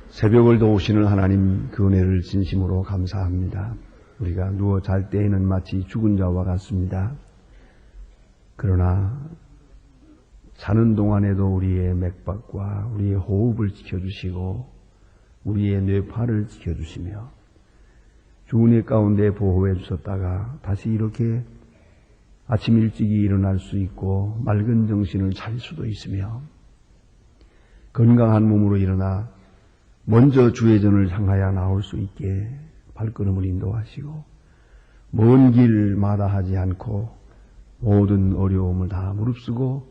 새벽을 도우시는 하나님 그 은혜를 진심으로 감사합니다. 우리가 누워 잘 때에는 마치 죽은 자와 같습니다. 그러나 자는 동안에도 우리의 맥박과 우리의 호흡을 지켜주시고 우리의 뇌파를 지켜주시며 죽은 해 가운데 보호해 주셨다가 다시 이렇게 아침 일찍이 일어날 수 있고 맑은 정신을 차릴 수도 있으며 건강한 몸으로 일어나 먼저 주의 전을 향하여 나올 수 있게 발걸음을 인도하시고 먼 길 마다하지 않고 모든 어려움을 다 무릅쓰고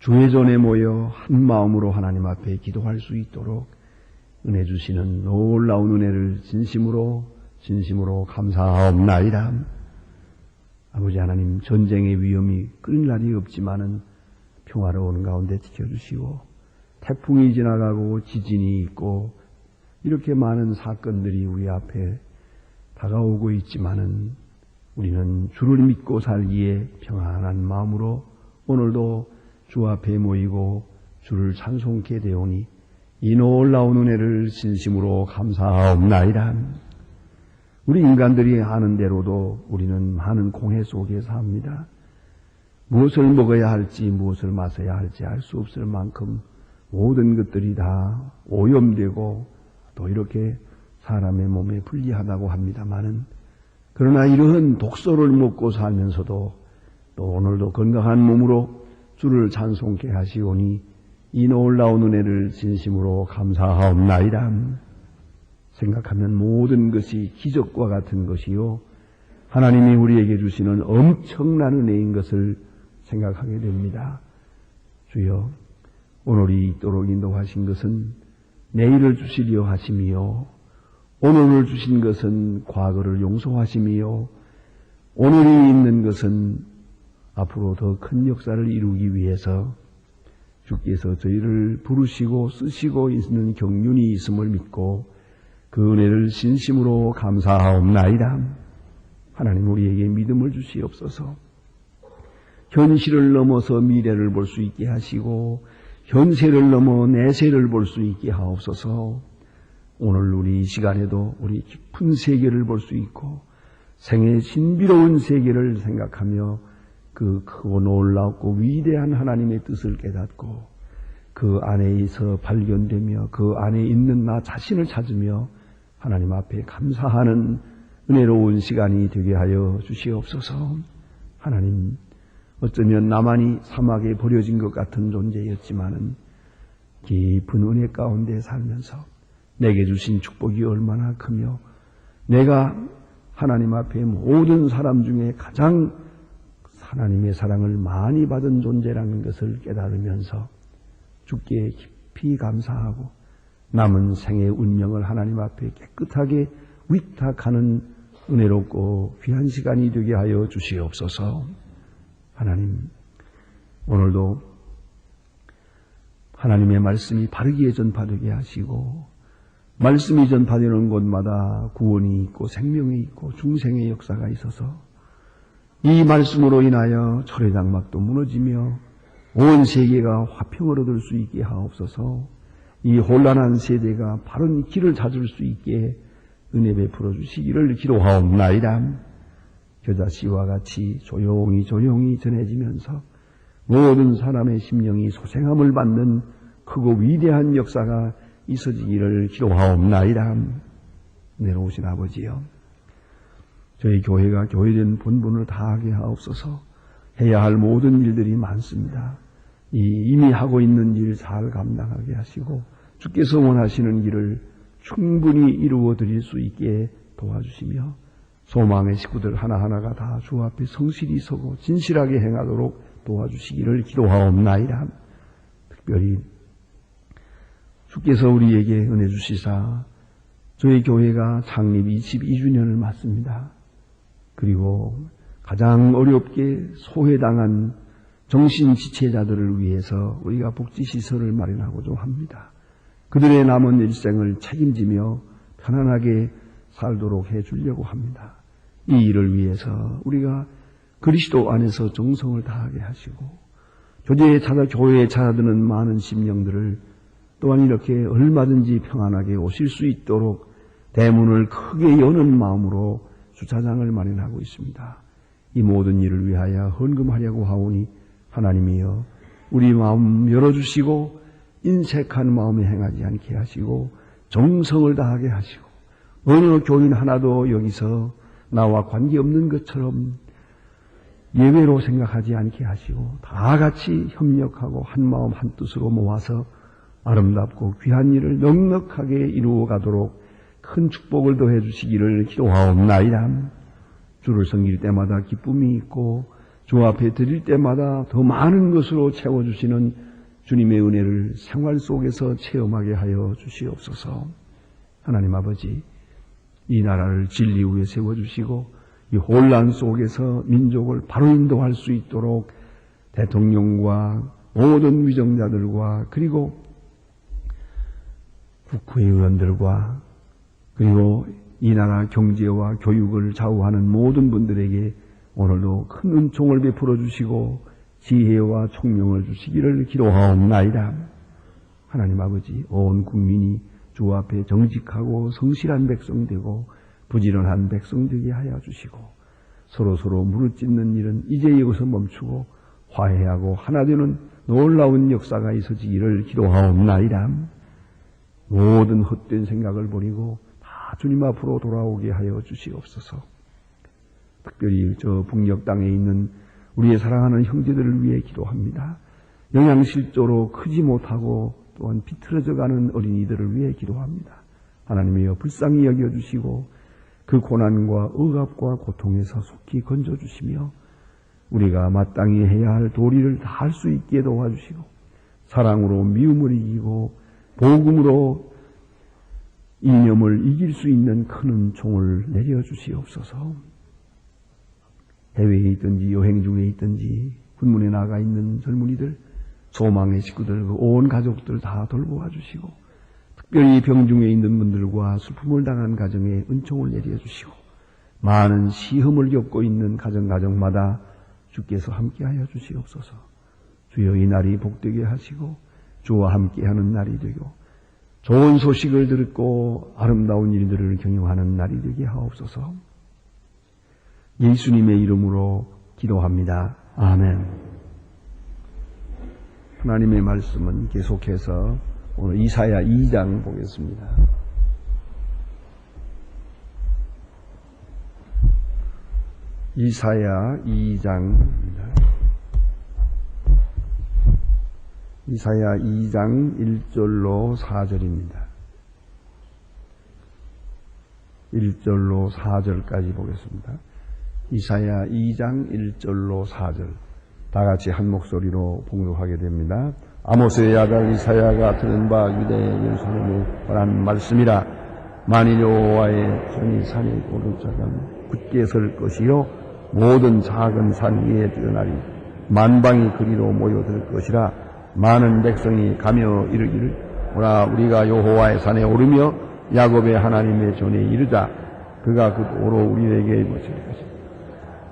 주의 전에 모여 한 마음으로 하나님 앞에 기도할 수 있도록 은혜 주시는 놀라운 은혜를 진심으로 감사하옵나이다. 아버지 하나님, 전쟁의 위험이 끊일 날이 없지만은 평화로운 가운데 지켜주시고 태풍이 지나가고 지진이 있고 이렇게 많은 사건들이 우리 앞에 다가오고 있지만은 우리는 주를 믿고 살기에 평안한 마음으로 오늘도 주 앞에 모이고 주를 찬송케 되오니 이 놀라운 은혜를 진심으로 감사하옵나이다. 우리 인간들이 아는 대로도 우리는 많은 공해 속에 삽니다. 무엇을 먹어야 할지 무엇을 마셔야 할지 알 수 없을 만큼 모든 것들이 다 오염되고 또 이렇게 사람의 몸에 불리하다고 합니다마는 그러나 이러한 독소를 먹고 살면서도 또 오늘도 건강한 몸으로 주를 찬송케 하시오니 이 놀라운 은혜를 진심으로 감사하옵나이다. 생각하면 모든 것이 기적과 같은 것이요 하나님이 우리에게 주시는 엄청난 은혜인 것을 생각하게 됩니다. 주여, 오늘이 있도록 인도하신 것은 내일을 주시려 하심이요 오늘을 주신 것은 과거를 용서하심이요 오늘이 있는 것은 앞으로 더 큰 역사를 이루기 위해서 주께서 저희를 부르시고 쓰시고 있는 경륜이 있음을 믿고 그 은혜를 진심으로 감사하옵나이다. 하나님, 우리에게 믿음을 주시옵소서. 현실을 넘어서 미래를 볼 수 있게 하시고 현세를 넘어 내세를 볼 수 있게 하옵소서. 오늘 우리 이 시간에도 우리 깊은 세계를 볼 수 있고 생의 신비로운 세계를 생각하며 그 크고 놀랍고 위대한 하나님의 뜻을 깨닫고 그 안에서 발견되며 그 안에 있는 나 자신을 찾으며 하나님 앞에 감사하는 은혜로운 시간이 되게 하여 주시옵소서. 하나님, 어쩌면 나만이 사막에 버려진 것 같은 존재였지만은 깊은 은혜 가운데 살면서 내게 주신 축복이 얼마나 크며 내가 하나님 앞에 모든 사람 중에 가장 하나님의 사랑을 많이 받은 존재라는 것을 깨달으면서 주께 깊이 감사하고 남은 생의 운명을 하나님 앞에 깨끗하게 위탁하는 은혜롭고 귀한 시간이 되게 하여 주시옵소서. 하나님, 오늘도 하나님의 말씀이 바르게 전파되게 하시고 말씀이 전파되는 곳마다 구원이 있고 생명이 있고 중생의 역사가 있어서 이 말씀으로 인하여 철의 장막도 무너지며 온 세계가 화평을 얻을 수 있게 하옵소서. 이 혼란한 세대가 바른 길을 찾을 수 있게 은혜 베풀어 주시기를 기도하옵나이다. 겨자씨와 같이 조용히 전해지면서 모든 사람의 심령이 소생함을 받는 크고 위대한 역사가 있어지기를 기도하옵나이다. 내려오신 아버지여, 저희 교회가 교회된 본분을 다하게 하옵소서. 해야 할 모든 일들이 많습니다. 이미 하고 있는 일 잘 감당하게 하시고 주께서 원하시는 길을 충분히 이루어 드릴 수 있게 도와주시며 소망의 식구들 하나하나가 다 주 앞에 성실히 서고 진실하게 행하도록 도와주시기를 기도하옵나이다. 특별히 주께서 우리에게 은혜 주시사 저희 교회가 창립 22주년을 맞습니다. 그리고 가장 어렵게 소외당한 정신지체자들을 위해서 우리가 복지시설을 마련하고자 합니다. 그들의 남은 일생을 책임지며 편안하게 살도록 해주려고 합니다. 이 일을 위해서 우리가 그리스도 안에서 정성을 다하게 하시고 교회에 찾아드는 많은 심령들을 또한 이렇게 얼마든지 평안하게 오실 수 있도록 대문을 크게 여는 마음으로 주차장을 마련하고 있습니다. 이 모든 일을 위하여 헌금하려고 하오니 하나님이여 우리 마음 열어주시고 인색한 마음에 행하지 않게 하시고 정성을 다하게 하시고 어느 교인 하나도 여기서 나와 관계없는 것처럼 예외로 생각하지 않게 하시고 다 같이 협력하고 한마음 한뜻으로 모아서 아름답고 귀한 일을 넉넉하게 이루어가도록 큰 축복을 더해 주시기를 기도하옵나이다. 주를 섬길 때마다 기쁨이 있고 주 앞에 드릴 때마다 더 많은 것으로 채워주시는 주님의 은혜를 생활 속에서 체험하게 하여 주시옵소서. 하나님 아버지, 이 나라를 진리 위에 세워주시고 이 혼란 속에서 민족을 바로 인도할 수 있도록 대통령과 모든 위정자들과 그리고 국회의원들과 그리고 이 나라 경제와 교육을 좌우하는 모든 분들에게 오늘도 큰 은총을 베풀어 주시고 지혜와 총명을 주시기를 기도하옵나이다. 하나님 아버지, 온 국민이 주 앞에 정직하고 성실한 백성 되고 부지런한 백성 되게 하여 주시고 서로 무릎 찢는 일은 이제 여기서 멈추고 화해하고 하나 되는 놀라운 역사가 있어지기를 기도하옵나이다. 모든 헛된 생각을 버리고 다 주님 앞으로 돌아오게 하여 주시옵소서. 특별히 저 북녘 땅에 있는 우리의 사랑하는 형제들을 위해 기도합니다. 영양실조로 크지 못하고 또한 비틀어져가는 어린이들을 위해 기도합니다. 하나님이여 불쌍히 여겨주시고 그 고난과 억압과 고통에서 속히 건져주시며 우리가 마땅히 해야 할 도리를 다 할 수 있게 도와주시고 사랑으로 미움을 이기고 복음으로 이념을 이길 수 있는 큰 은총을 내려주시옵소서. 해외에 있든지 여행 중에 있든지 군문에 나가 있는 젊은이들, 소망의 식구들, 온 가족들 다 돌보아 주시고 특별히 병중에 있는 분들과 슬픔을 당한 가정에 은총을 내려주시고 많은 시험을 겪고 있는 가정마다 주께서 함께하여 주시옵소서. 주여 이 날이 복되게 하시고 주와 함께하는 날이 되고 좋은 소식을 듣고 아름다운 일들을 경영하는 날이 되게 하옵소서. 예수님의 이름으로 기도합니다. 아멘. 하나님의 말씀은 계속해서 오늘 이사야 2장 보겠습니다. 이사야 2장입니다. 이사야 2장 1절로 4절입니다. 1절로 4절까지 보겠습니다. 이사야 2장 1절로 4절 다 같이 한 목소리로 봉독하게 됩니다. 아모스의 아들 이사야가 들은 바 유대 예루살렘에 관한 말씀이라. 만일 여호와의 전이 산에 오른 자가 굳게 설 것이요 모든 작은 산 위에 드러나리. 만방이 그리로 모여들 것이라. 많은 백성이 가며 이르기를 오라 우리가 여호와의 산에 오르며 야곱의 하나님의 전에 이르자. 그가 그 도로 우리에게 모실 것이다.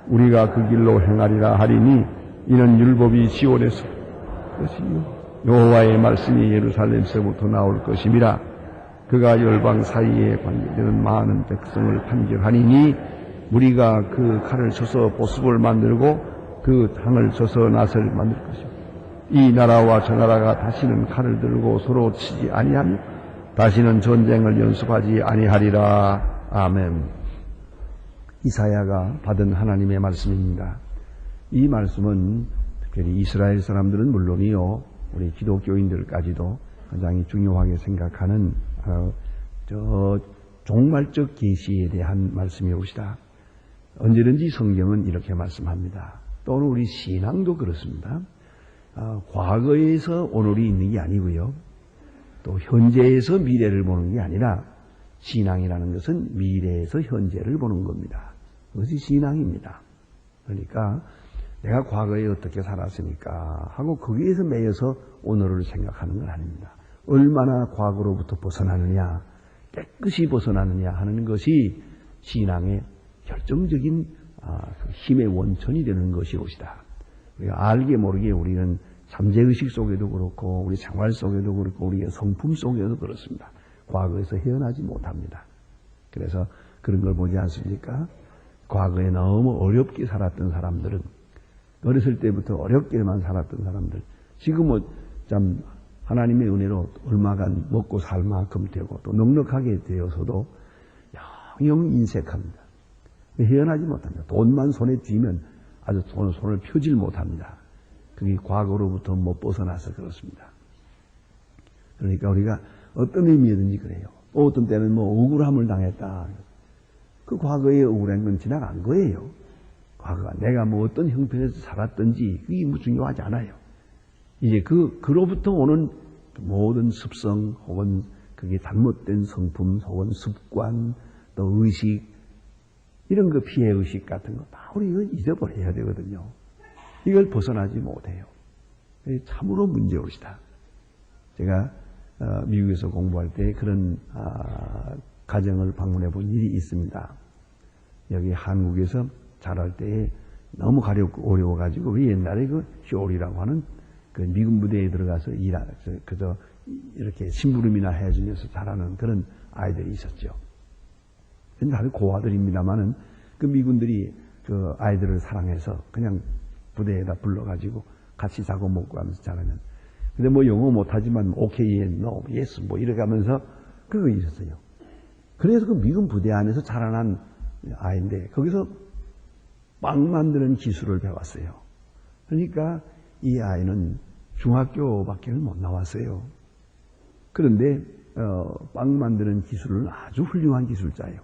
우리가 그 길로 행하리라 하리니 이는 율법이 시온에서 것이요 여호와의 말씀이 예루살렘에서부터 나올 것임이라. 그가 열방 사이에 관계되는 많은 백성을 판결하니니 우리가 그 칼을 쳐서 보습을 만들고 그 당을 쳐서 낫을 만들 것이다. 이 나라와 저 나라가 다시는 칼을 들고 서로 치지 아니하며 다시는 전쟁을 연습하지 아니하리라. 아멘. 이사야가 받은 하나님의 말씀입니다. 이 말씀은 특별히 이스라엘 사람들은 물론이요 우리 기독교인들까지도 굉장히 중요하게 생각하는 종말적 계시에 대한 말씀이옵시다. 언제든지 성경은 이렇게 말씀합니다. 또는 우리 신앙도 그렇습니다. 과거에서 오늘이 있는 게 아니고요. 또 현재에서 미래를 보는 게 아니라 신앙이라는 것은 미래에서 현재를 보는 겁니다. 그것이 신앙입니다. 그러니까 내가 과거에 어떻게 살았습니까 하고 거기에서 매여서 오늘을 생각하는 건 아닙니다. 얼마나 과거로부터 벗어나느냐, 깨끗이 벗어나느냐 하는 것이 신앙의 결정적인 힘의 원천이 되는 것이옵시다. 우리가 알게 모르게 우리는 잠재의식 속에도 그렇고 우리 생활 속에도 그렇고 우리의 성품 속에도 그렇습니다. 과거에서 헤어나지 못합니다. 그래서 그런 걸 보지 않습니까? 과거에 너무 어렵게 살았던 사람들은 어렸을 때부터 어렵게만 살았던 사람들 지금은 참 하나님의 은혜로 얼마간 먹고 살 만큼 되고 또 넉넉하게 되어서도 영영 인색합니다. 헤어나지 못합니다. 돈만 손에 쥐면 아주 손을 펴질 못합니다. 그게 과거로부터 못 벗어나서 그렇습니다. 그러니까 우리가 어떤 의미든지 그래요. 또 어떤 때는 뭐 억울함을 당했다. 그 과거의 억울한 건 지나간 거예요. 과거가 내가 뭐 어떤 형편에서 살았든지 그게 뭐 중요하지 않아요. 이제 그로부터 오는 모든 습성 혹은 그게 잘못된 성품 혹은 습관 또 의식 이런 거 피해의식 같은 거 다 우리 이거 잊어버려야 되거든요. 이걸 벗어나지 못해요. 참으로 문제올시다. 제가 미국에서 공부할 때 그런 가정을 방문해 본 일이 있습니다. 여기 한국에서 자랄 때에 너무 어려워가지고 옛날에 그 쇼리라고 하는 그 미군 부대에 들어가서 그저 이렇게 심부름이나 해주면서 자라는 그런 아이들이 있었죠. 다들 고아들입니다만은 그 미군들이 그 아이들을 사랑해서 그냥 부대에다 불러가지고 같이 자고 먹고 하면서 자라면. 근데 뭐 영어 못하지만 오케이, no, yes 뭐 이렇게 하면서 그거 있었어요. 그래서 그 미군 부대 안에서 자라난 아이인데 거기서 빵 만드는 기술을 배웠어요. 그러니까 이 아이는 중학교밖에 못 나왔어요. 그런데 빵 만드는 기술은 아주 훌륭한 기술자예요.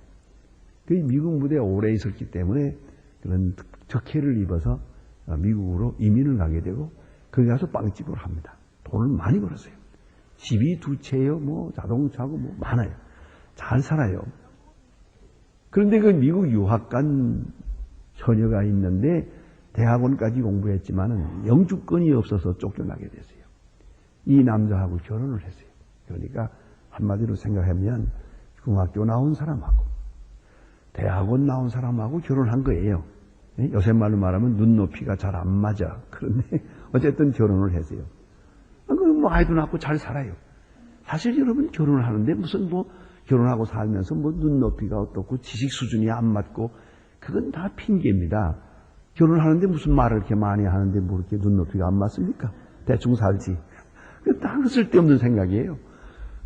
그 미국 부대에 오래 있었기 때문에 그런 특혜를 입어서 미국으로 이민을 가게 되고 거기 가서 빵집을 합니다. 돈을 많이 벌었어요. 집이 2채요, 뭐 자동차고 뭐 많아요. 잘 살아요. 그런데 그 미국 유학 간 처녀가 있는데 대학원까지 공부했지만은 영주권이 없어서 쫓겨나게 됐어요. 이 남자하고 결혼을 했어요. 그러니까 한마디로 생각하면 중학교 나온 사람하고 대학원 나온 사람하고 결혼한 거예요. 요새 말로 말하면 눈높이가 잘 안 맞아. 그런데 어쨌든 결혼을 했어요. 뭐 아이도 낳고 잘 살아요. 사실 여러분 결혼을 하는데 무슨 뭐 결혼하고 살면서 뭐 눈높이가 어떻고 지식 수준이 안 맞고 그건 다 핑계입니다. 결혼하는데 무슨 말을 이렇게 많이 하는데 뭐 이렇게 눈높이가 안 맞습니까? 대충 살지. 다 쓸데없는 생각이에요.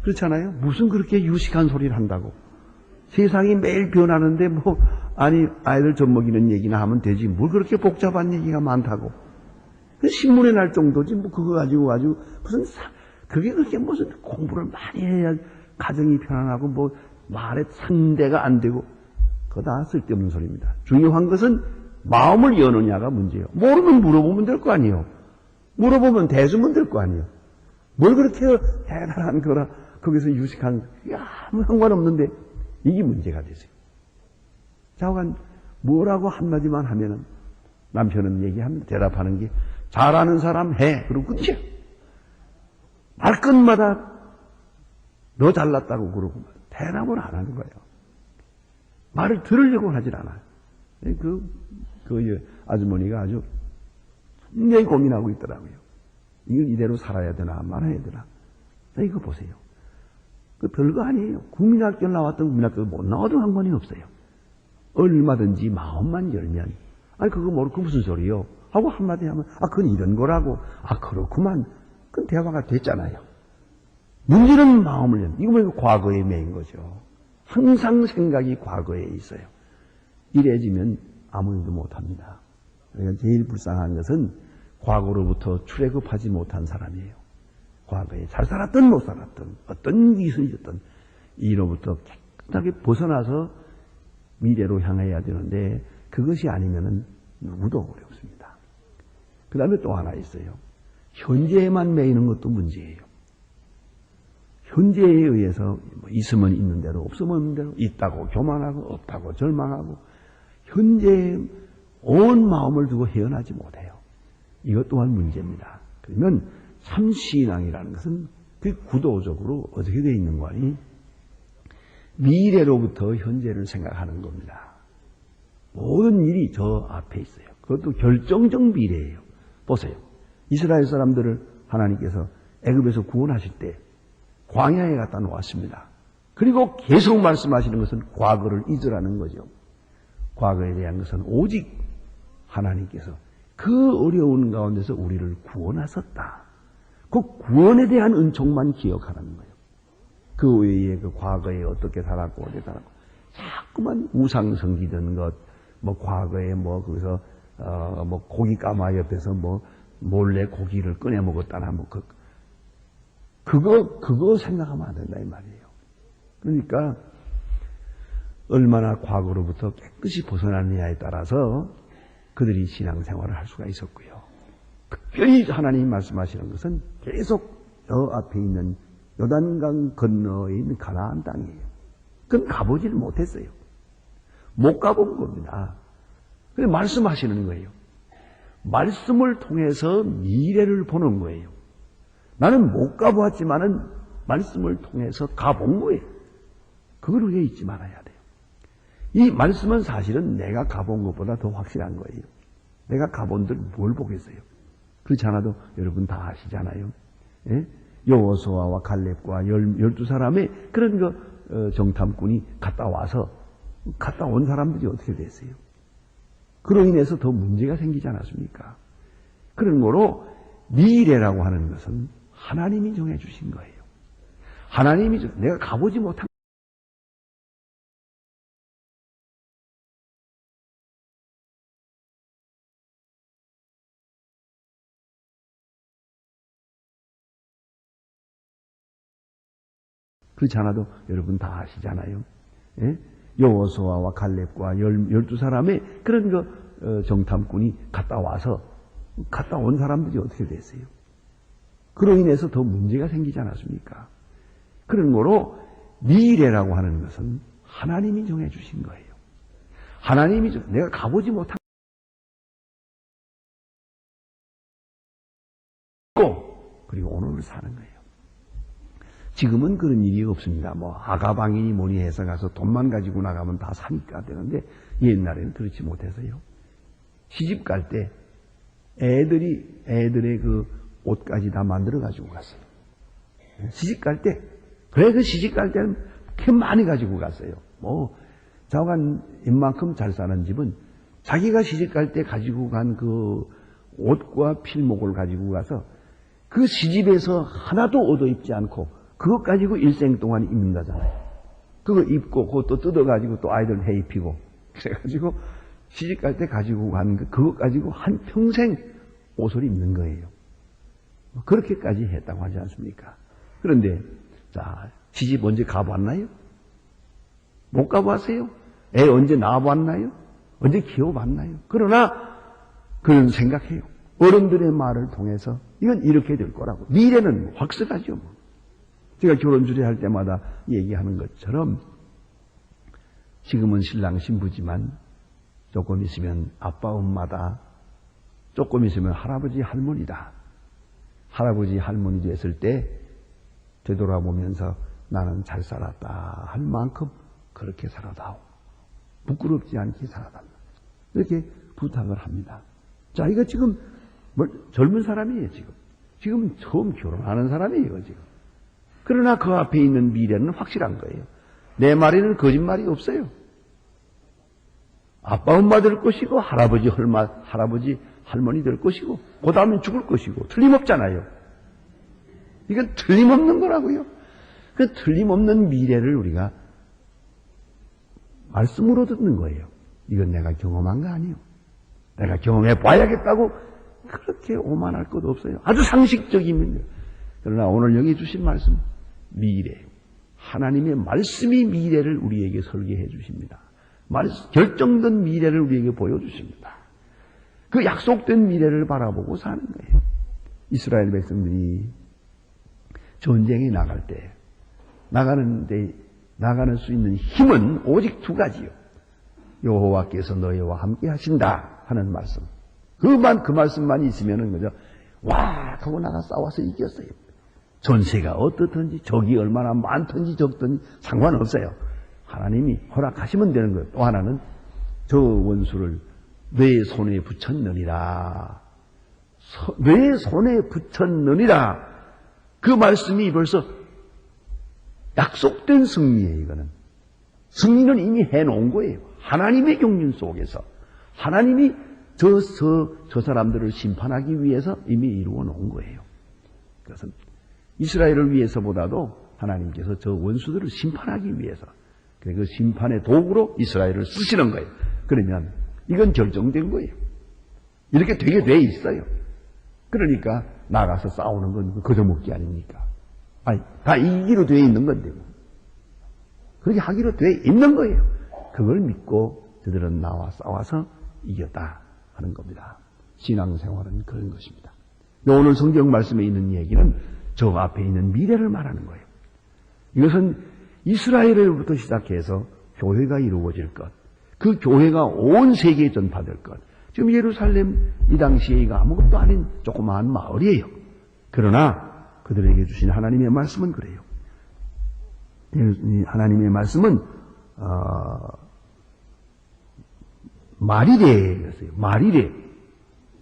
그렇잖아요? 무슨 그렇게 유식한 소리를 한다고. 세상이 매일 변하는데 뭐 아니 아이들 젖먹이는 얘기나 하면 되지 뭘 그렇게 복잡한 얘기가 많다고. 신문에 날 정도지 뭐 그거 가지고 아주 무슨 그게 그렇게 무슨 공부를 많이 해야 가정이 편안하고 뭐 말에 상대가 안 되고 그거 다 쓸데없는 소리입니다. 중요한 것은 마음을 여느냐가 문제예요. 모르면 물어보면 될 거 아니에요. 물어보면 대수면 될 거 아니에요. 뭘 그렇게 대단한 거라 거기서 유식한 아무 상관없는데 이게 문제가 되세요. 자오간 뭐라고 한마디만 하면은 남편은 얘기합니다. 대답하는 게 잘하는 사람 해. 그러고 끝이야. 말끝마다 너 잘났다고 그러고 대답을 안 하는 거예요. 말을 들으려고 하질 않아요. 그 아주머니가 아주 굉장히 고민하고 있더라고요. 이걸 이대로 살아야 되나 말아야 되나. 이거 보세요. 그 별거 아니에요. 국민학교 나왔던 국민학교 못 나와도 상관이 없어요. 얼마든지 마음만 열면 아니 그거 모르고 무슨 소리요? 하고 한마디 하면 그건 이런 거라고. 그렇구만. 그건 대화가 됐잖아요. 문제는 마음을 열면 이거 뭐 과거에 매인 거죠. 항상 생각이 과거에 있어요. 이래지면 아무 일도 못합니다. 그러니까 제일 불쌍한 것은 과거로부터 출애굽하지 못한 사람이에요. 과거에 잘 살았든 못 살았든 어떤 기술이었든 이로부터 깨끗하게 벗어나서 미래로 향해야 되는데 그것이 아니면은 누구도 어렵습니다. 그 다음에 또 하나 있어요. 현재에만 매이는 것도 문제예요. 현재에 의해서 있으면 있는 대로 없으면 없는 대로 있다고 교만하고 없다고 절망하고 현재에 온 마음을 두고 헤어나지 못해요. 이것 또한 문제입니다. 그러면 참신앙이라는 것은 그 구도적으로 어떻게 되어 있는 거니? 미래로부터 현재를 생각하는 겁니다. 모든 일이 저 앞에 있어요. 그것도 결정적 미래예요. 보세요. 이스라엘 사람들을 하나님께서 애굽에서 구원하실 때 광야에 갖다 놓았습니다. 그리고 계속 말씀하시는 것은 과거를 잊으라는 거죠. 과거에 대한 것은 오직 하나님께서 그 어려운 가운데서 우리를 구원하셨다. 그 구원에 대한 은총만 기억하라는 거예요. 그 외에 그 과거에 어떻게 살았고 어떻게 살았고 자꾸만 우상 섬기던 것, 뭐 과거에 뭐 거기서 뭐 고기 까마 옆에서 뭐 몰래 고기를 꺼내 먹었다나 뭐 그거 생각하면 안 된다 이 말이에요. 그러니까 얼마나 과거로부터 깨끗이 벗어났느냐에 따라서 그들이 신앙생활을 할 수가 있었고요. 특별히 하나님이 말씀하시는 것은 계속 저 앞에 있는 요단강 건너에 있는 가나안 땅이에요. 그건 가보지를 못했어요. 못 가본 겁니다. 그래서 말씀하시는 거예요. 말씀을 통해서 미래를 보는 거예요. 나는 못 가보았지만은 말씀을 통해서 가본 거예요. 그걸 우리가 잊지 말아야 돼요. 이 말씀은 사실은 내가 가본 것보다 더 확실한 거예요. 내가 가본들 뭘 보겠어요? 그렇지 않아도 여러분 다 아시잖아요. 예? 여호수아와 갈렙과 12사람의 그런 정탐꾼이 갔다 온 사람들이 어떻게 됐어요? 그로 인해서 더 문제가 생기지 않았습니까? 그런 거로 미래라고 하는 것은 하나님이 정해 주신 거예요. 하나님이 내가 가보지 못한 그렇지 않아도 여러분 다 아시잖아요. 예? 여호수아와 갈렙과 12사람의 그런 정탐꾼이 갔다 온 사람들이 어떻게 됐어요? 그로 인해서 더 문제가 생기지 않았습니까? 그런 거로 미래라고 하는 것은 하나님이 정해 주신 거예요. 하나님이 내가 가보지 못한 그리고 오늘을 사는 거예요. 지금은 그런 일이 없습니다. 뭐 아가방인이 뭐니 해서 가서 돈만 가지고 나가면 다 사니까 되는데 옛날에는 그렇지 못해서요. 시집 갈 때 애들의 그 옷까지 다 만들어 가지고 갔어요. 시집 갈 때 그래서 시집 갈 때는 그렇게 많이 가지고 갔어요. 뭐 자관 인만큼 잘 사는 집은 자기가 시집 갈 때 가지고 간 그 옷과 필목을 가지고 가서 그 시집에서 하나도 얻어 입지 않고 그것 가지고 일생 동안 입는다잖아요. 그거 입고 그것도 뜯어가지고 또 아이들 해 입히고 그래가지고 시집 갈 때 가지고 간 그것 가지고 한 평생 옷을 입는 거예요. 그렇게까지 했다고 하지 않습니까? 그런데 자 시집 언제 가봤나요? 못 가봤어요? 애 언제 낳아봤나요? 언제 키워봤나요? 그러나 그런 생각해요. 어른들의 말을 통해서 이건 이렇게 될 거라고. 미래는 확실하죠. 뭐. 제가 결혼 주례할 때마다 얘기하는 것처럼 지금은 신랑 신부지만 조금 있으면 아빠 엄마다. 조금 있으면 할아버지 할머니다. 할아버지 할머니 됐을 때 되돌아보면서 나는 잘 살았다 할 만큼 그렇게 살아다오. 부끄럽지 않게 살아달라. 이렇게 부탁을 합니다. 자, 이거 지금 젊은 사람이에요, 지금. 지금 처음 결혼하는 사람이에요, 지금. 그러나 그 앞에 있는 미래는 확실한 거예요. 내 말에는 거짓말이 없어요. 아빠 엄마 될 것이고 할아버지 할머니 될 것이고 그 다음에 죽을 것이고 틀림없잖아요. 이건 틀림없는 거라고요. 그 틀림없는 미래를 우리가 말씀으로 듣는 거예요. 이건 내가 경험한 거 아니에요. 내가 경험해 봐야겠다고 그렇게 오만할 것도 없어요. 아주 상식적입니다. 그러나 오늘 여기 주신 말씀 미래, 하나님의 말씀이 미래를 우리에게 설계해 주십니다. 결정된 미래를 우리에게 보여주십니다. 그 약속된 미래를 바라보고 사는 거예요. 이스라엘 백성들이 전쟁에 나갈 때 나가는 수 있는 힘은 오직 두 가지요. 여호와께서 너희와 함께 하신다 하는 말씀. 그 말씀만 있으면은 그죠? 와 하고 나가 싸워서 이겼어요. 전세가 어떻든지 적이 얼마나 많든지 적든지 상관없어요. 하나님이 허락하시면 되는 거예요. 또 하나는 저 원수를 내 손에 붙였느니라. 내 손에 붙였느니라. 그 말씀이 벌써 약속된 승리예요. 이거는 승리는 이미 해놓은 거예요. 하나님의 경륜 속에서 하나님이 저 사람들을 심판하기 위해서 이미 이루어 놓은 거예요. 그것은 이스라엘을 위해서보다도 하나님께서 저 원수들을 심판하기 위해서 그 심판의 도구로 이스라엘을 쓰시는 거예요. 그러면 이건 결정된 거예요. 이렇게 되게 돼 있어요. 그러니까 나가서 싸우는 건 거저먹기 아닙니까? 아니, 다 이기로 돼 있는 건데 그렇게 하기로 돼 있는 거예요. 그걸 믿고 저들은 나와 싸워서 이겼다 하는 겁니다. 신앙생활은 그런 것입니다. 오늘 성경 말씀에 있는 얘기는 저 앞에 있는 미래를 말하는 거예요. 이것은 이스라엘로부터 시작해서 교회가 이루어질 것, 그 교회가 온 세계에 전파될 것. 지금 예루살렘 이 당시에가 아무것도 아닌 조그마한 마을이에요. 그러나 그들에게 주신 하나님의 말씀은 그래요. 하나님의 말씀은 말이래였어요. 말이래.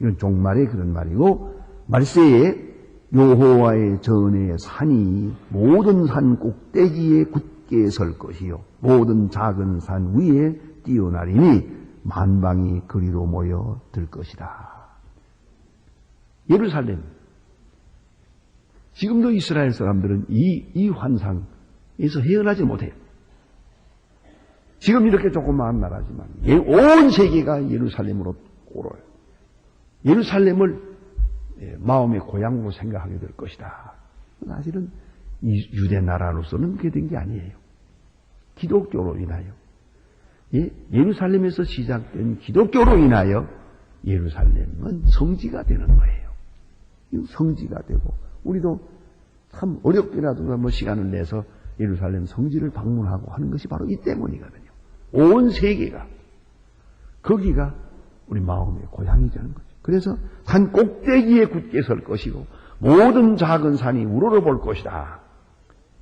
이건 종말의 그런 말이고 말세에 여호와의 전에 산이 모든 산 꼭대기에 굳게 설 것이요 모든 작은 산 위에 뛰어나리니 만방이 그리로 모여 들 것이다. 예루살렘. 지금도 이스라엘 사람들은 이 환상에서 헤어나지 못해요. 지금 이렇게 조그마한 나라지만 온 세계가 예루살렘으로 오러요. 예루살렘을 마음의 고향으로 생각하게 될 것이다. 사실은 이 유대 나라로서는 그게 된 게 아니에요. 기독교로 인하여 예루살렘에서 시작된 기독교로 인하여 예루살렘은 성지가 되는 거예요. 성지가 되고 우리도 참 어렵게라도 시간을 내서 예루살렘 성지를 방문하고 하는 것이 바로 이 때문이거든요. 온 세계가 거기가 우리 마음의 고향이 되는 거죠. 그래서 산 꼭대기에 굳게 설 것이고 모든 작은 산이 우러러 볼 것이다.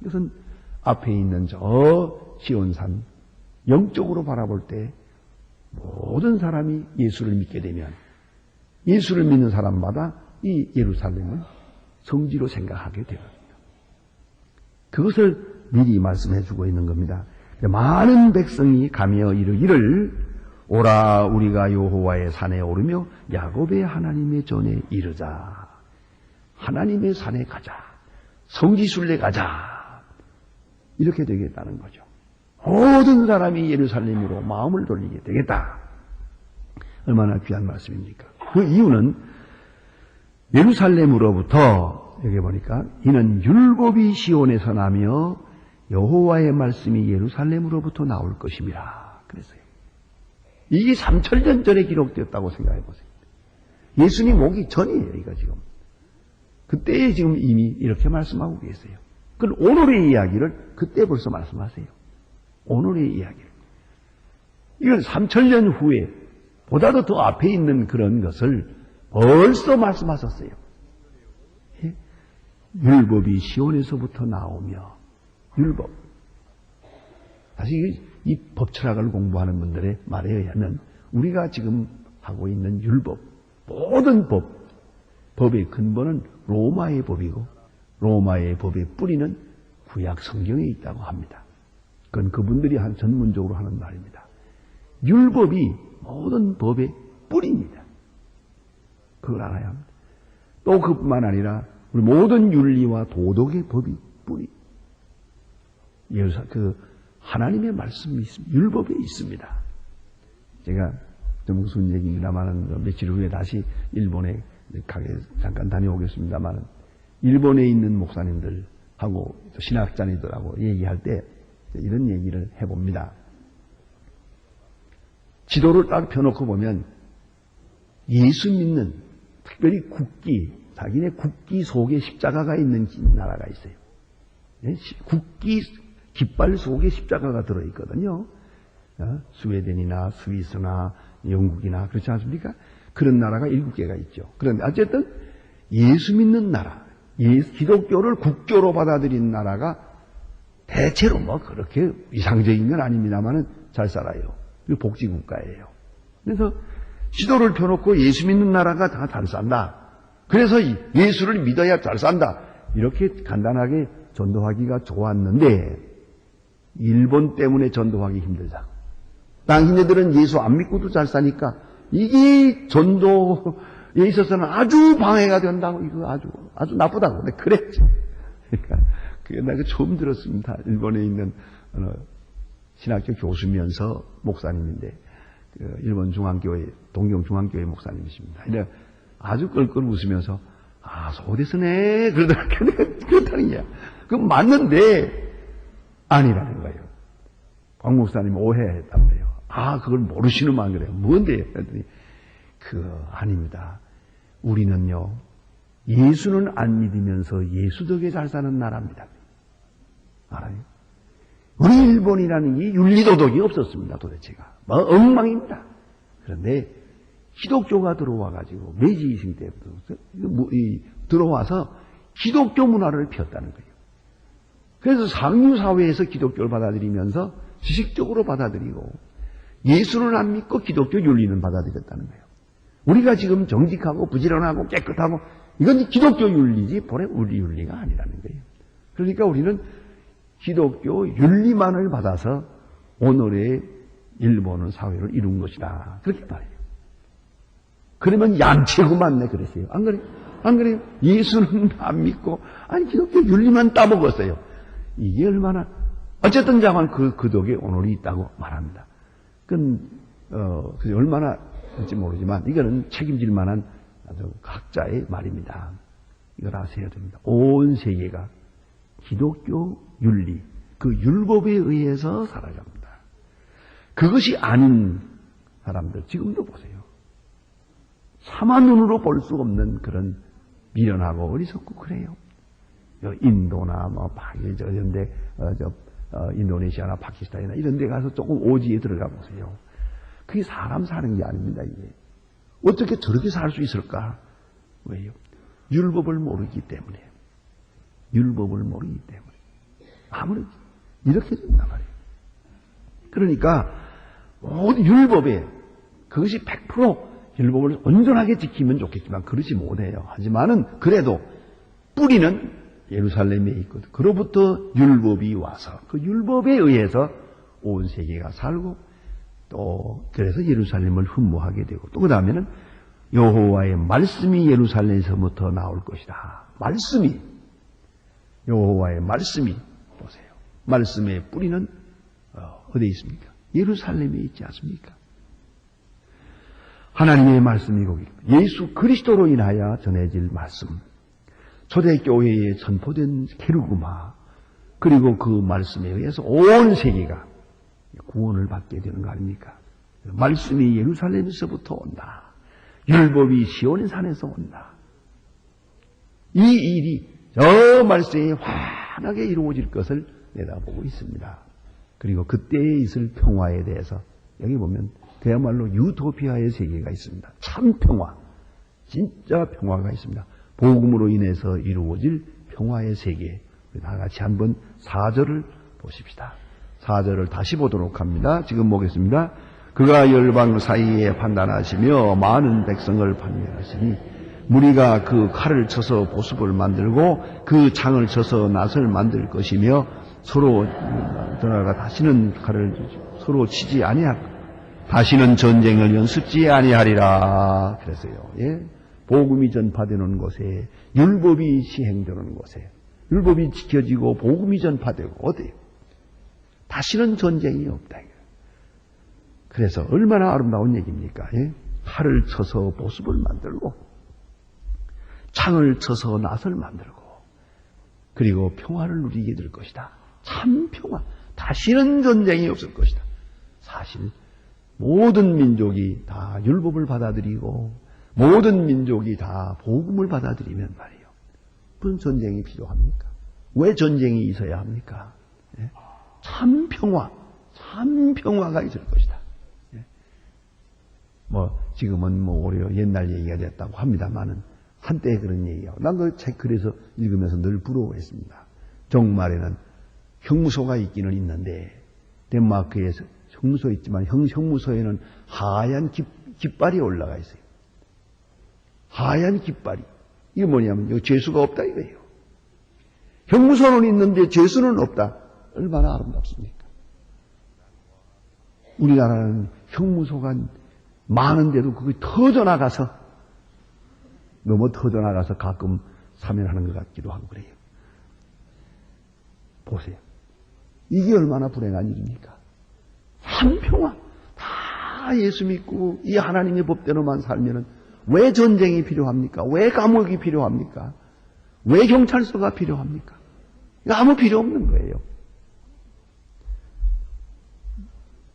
이것은 앞에 있는 저 시온산 영적으로 바라볼 때 모든 사람이 예수를 믿게 되면 예수를 믿는 사람마다 이 예루살렘을 성지로 생각하게 되거든요. 그것을 미리 말씀해 주고 있는 겁니다. 많은 백성이 가며 이르기를 오라 우리가 여호와의 산에 오르며 야곱의 하나님의 전에 이르자. 하나님의 산에 가자. 성지순례 가자. 이렇게 되겠다는 거죠. 모든 사람이 예루살렘으로 마음을 돌리게 되겠다. 얼마나 귀한 말씀입니까? 그 이유는 예루살렘으로부터 여기 보니까 이는 율법이 시온에서 나며 여호와의 말씀이 예루살렘으로부터 나올 것입니다. 그랬어요. 이게 3000년 전에 기록되었다고 생각해 보세요. 예수님 오기 전이에요, 이거 지금. 그때에 지금 이미 이렇게 말씀하고 계세요. 그럼 오늘의 이야기를 그때 벌써 말씀하세요. 오늘의 이야기를. 이건 3000년 후에 보다도 더 앞에 있는 그런 것을 벌써 말씀하셨어요. 예? 율법이 시온에서부터 나오며 율법. 다시 이 법철학을 공부하는 분들의 말에 의하면 우리가 지금 하고 있는 율법, 모든 법의 근본은 로마의 법이고 로마의 법의 뿌리는 구약 성경에 있다고 합니다. 그건 그분들이 전문적으로 하는 말입니다. 율법이 모든 법의 뿌리입니다. 그걸 알아야 합니다. 또 그뿐만 아니라 우리 모든 윤리와 도덕의 법이 뿌리. 하나님의 말씀이 있습니다. 율법에 있습니다. 제가 좀 무슨 얘기입니다만 며칠 후에 다시 일본에 가게 잠깐 다녀오겠습니다만 일본에 있는 목사님들하고 신학자님들하고 얘기할 때 이런 얘기를 해봅니다. 지도를 딱 펴놓고 보면 예수 믿는 특별히 국기, 자기네 국기 속에 십자가가 있는 나라가 있어요. 국기 깃발 속에 십자가가 들어있거든요. 스웨덴이나 스위스나 영국이나 그렇지 않습니까? 그런 나라가 7개가 있죠. 그런데 어쨌든 예수 믿는 나라, 기독교를 국교로 받아들인 나라가 대체로 그렇게 이상적인 건 아닙니다만은 잘 살아요. 복지국가예요. 그래서 지도를 펴놓고 예수 믿는 나라가 다 잘 산다. 그래서 예수를 믿어야 잘 산다. 이렇게 간단하게 전도하기가 좋았는데 일본 때문에 전도하기 힘들다. 당신네들은 예수 안 믿고도 잘 사니까 이게 전도에 있어서는 아주 방해가 된다고. 이거 아주 나쁘다고. 내가 그랬지. 그러니까 그게 내가 처음 들었습니다. 일본에 있는 신학교 교수면서 목사님인데 일본 중앙교회 동경 중앙교회 목사님이십니다. 근데 아주 껄껄 웃으면서 소대서네 그렇다는 거야. 그건 맞는데 아니라는 거예요. 광 목사님 오해했단 말이에요. 그걸 모르시는만 그래요. 뭔데? 그랬더니 아닙니다. 우리는요 예수는 안 믿으면서 예수 덕에 잘 사는 나라입니다. 알아요? 우리 일본이라는 이 윤리도덕이 없었습니다. 도대체가 엉망입니다. 그런데 기독교가 들어와가지고 메이지 이승 때부터 들어와서 기독교 문화를 폈다는 거예요. 그래서 상류사회에서 기독교를 받아들이면서 지식적으로 받아들이고 예수를 안 믿고 기독교 윤리는 받아들였다는 거예요. 우리가 지금 정직하고 부지런하고 깨끗하고 이건 기독교 윤리지 본래 우리 윤리가 아니라는 거예요. 그러니까 우리는 기독교 윤리만을 받아서 오늘의 일본은 사회를 이룬 것이다. 그렇게 말해요. 그러면 양치구만 그러세요. 안 그래요? 안 그래요? 예수는 안 믿고 기독교 윤리만 따먹었어요. 이게 얼마나 어쨌든 자만 그 덕에 오늘이 있다고 말합니다. 그건 얼마나 할지 모르지만 이거는 책임질 만한 아주 각자의 말입니다. 이걸 아셔야 됩니다. 온 세계가 기독교 윤리, 그 율법에 의해서 살아갑니다. 그것이 아닌 사람들 지금도 보세요. 사마 눈으로 볼 수 없는 그런 미련하고 어리석고 그래요. 인도나 이런데 인도네시아나 파키스탄이나 이런 데 가서 조금 오지에 들어가 보세요. 그게 사람 사는 게 아닙니다. 이게 어떻게 저렇게 살 수 있을까? 왜요? 율법을 모르기 때문에. 율법을 모르기 때문에. 아무리 이렇게 된단 말이에요. 그러니까 모든 율법에 그것이 100% 율법을 온전하게 지키면 좋겠지만 그렇지 못해요. 하지만은 그래도 뿌리는 예루살렘에 있거든. 그로부터 율법이 와서 그 율법에 의해서 온 세계가 살고 또 그래서 예루살렘을 흠모하게 되고 또 그 다음에는 여호와의 말씀이 예루살렘에서부터 나올 것이다. 말씀이 여호와의 말씀이 보세요. 말씀의 뿌리는 어디에 있습니까? 예루살렘에 있지 않습니까? 하나님의 말씀이 거기 예수 그리스도로 인하여 전해질 말씀 초대교회에 선포된 케르그마 그리고 그 말씀에 의해서 온 세계가 구원을 받게 되는 거 아닙니까? 말씀이 예루살렘에서부터 온다. 율법이 시온의 산에서 온다. 이 일이 저 말씀이 환하게 이루어질 것을 내다보고 있습니다. 그리고 그때에 있을 평화에 대해서 여기 보면 그야말로 유토피아의 세계가 있습니다. 참 평화, 진짜 평화가 있습니다. 복음으로 인해서 이루어질 평화의 세계. 다 같이 한번 4절을 보십시다. 4절을 다시 보도록 합니다. 지금 보겠습니다. 그가 열방 사이에 판단하시며 많은 백성을 판명하시니 무리가 그 칼을 쳐서 보습을 만들고 그 창을 쳐서 낫을 만들 것이며 서로 전하가 다시는 칼을 서로 치지 아니하고 다시는 전쟁을 연습지 아니하리라 그랬어요. 예? 복음이 전파되는 곳에 율법이 시행되는 곳에 율법이 지켜지고 복음이 전파되고 어때요? 다시는 전쟁이 없다. 그래서 얼마나 아름다운 얘기입니까? 예? 칼을 쳐서 보습을 만들고 창을 쳐서 낫을 만들고 그리고 평화를 누리게 될 것이다. 참 평화. 다시는 전쟁이 없을 것이다. 사실 모든 민족이 다 율법을 받아들이고 모든 민족이 다 복음을 받아들이면 말이에요. 무슨 전쟁이 필요합니까? 왜 전쟁이 있어야 합니까? 예? 참 평화, 참 평화가 있을 것이다. 예? 지금은 오히려 옛날 얘기가 됐다고 합니다만은 한때 그런 얘기하고 난 그 책 그래서 읽으면서 늘 부러워했습니다. 정말에는 형무소가 있기는 있는데 덴마크에서 형무소 있지만 형무소에는 하얀 깃발이 올라가 있어요. 하얀 깃발이. 이게 뭐냐면 죄수가 없다 이거예요. 형무소는 있는데 죄수는 없다. 얼마나 아름답습니까? 우리나라는 형무소가 많은데도 그게 터져나가서 너무 터져나가서 가끔 사면하는 것 같기도 하고 그래요. 보세요. 이게 얼마나 불행한 일입니까? 한평화 다 예수 믿고 이 하나님의 법대로만 살면은 왜 전쟁이 필요합니까? 왜 감옥이 필요합니까? 왜 경찰서가 필요합니까? 아무 필요 없는 거예요.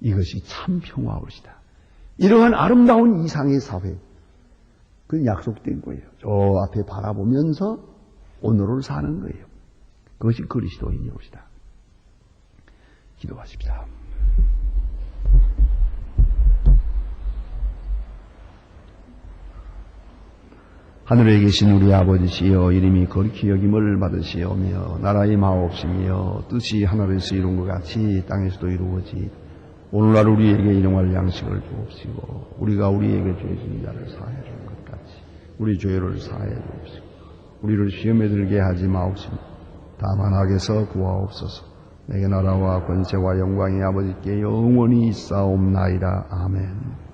이것이 참 평화올시다. 이러한 아름다운 이상의 사회, 그건 약속된 거예요. 저 앞에 바라보면서 오늘을 사는 거예요. 그것이 그리스도인이 오시다. 기도하십시다. 하늘에 계신 우리 아버지시여, 이름이 거룩히 여김을 받으시오며 나라의 마옵시며 뜻이 하늘에서 이룬 것 같이 땅에서도 이루어지. 오늘날 우리에게 일용할 양식을 주옵시고 우리가 우리에게 죄 지은 자를 사하여 주는 것 같이 우리 죄를 사하여 주옵시고 우리를 시험에 들게 하지 마옵시며 다만 악에서 구하옵소서. 내게 나라와 권세와 영광이 아버지께 영원히 있사옵나이다. 아멘.